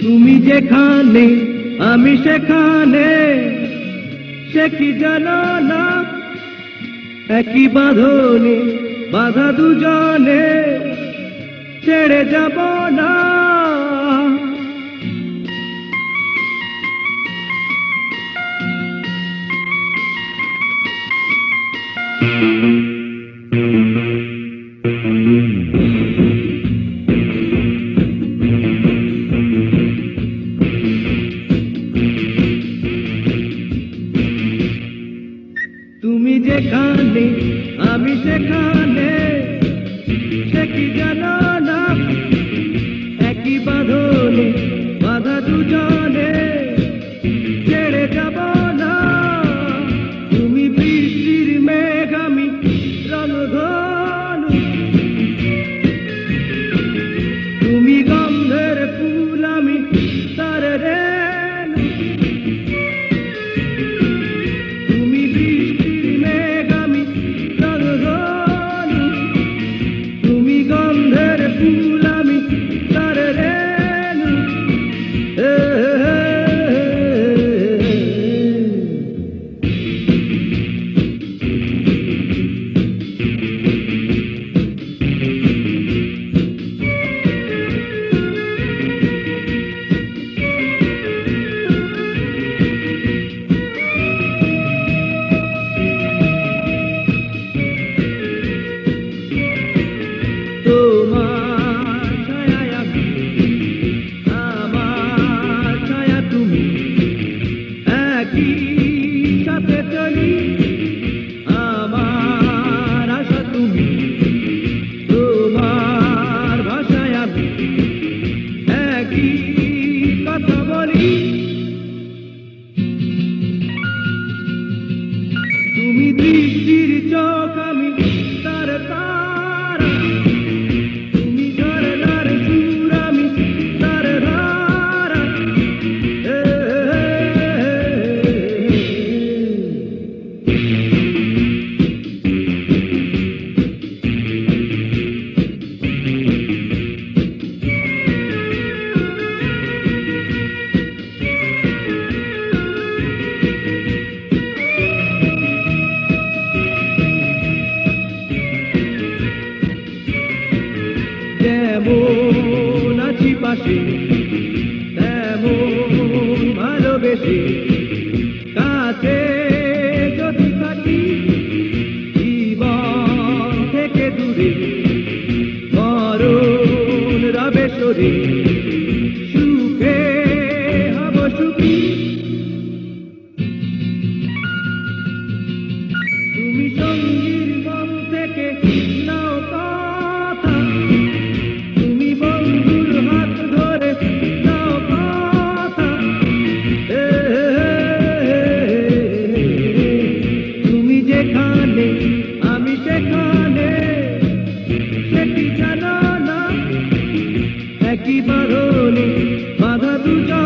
তুমি যেখানে আমি সেখানে, সে কি জানো না, একই বাঁধনে বাঁধা দুজনে, ছেড়ে যাব না। তুমি যেখানে আমি সেখানে, সে কি জানো না, একই বাঁধনে বাঁধা দুজনে, ছেড়ে যাব না। তুমি বৃষ্টির মেঘ আমি রণধনু, তুমি গন্ধের ফুল আমি তার রেণু। তুমি বৃষ্টির মেঘ আমি রণধনু, তুমি গন্ধের ফুল আমি তার রেণু। তোমার ছায়ায় আমি, আমার ছায়া তুমি, একই সাথে চলি, আমার আশা তুমি। তোমার ভাষায় আমি একই কথা বলি, তুমি দৃষ্টির চোখ আমি তার তারা, তুমি ঝরনার সুর আমি তার ধারা। যেমন আছি পাশে, তেমন ভালোবেসে, কাছে যদি থাকি, জীবন থেকে দূরে, মরণ রবে সরে, সুখে হব সুখী। তুমি সঙ্গীর মন থেকে নাও কথা, তুমি বন্ধুর হাত ধরে নাও কথা। তুমি যেখানে আমি সেখানে, সে কি জানো না, একই বাঁধনে বাঁধা দুজন।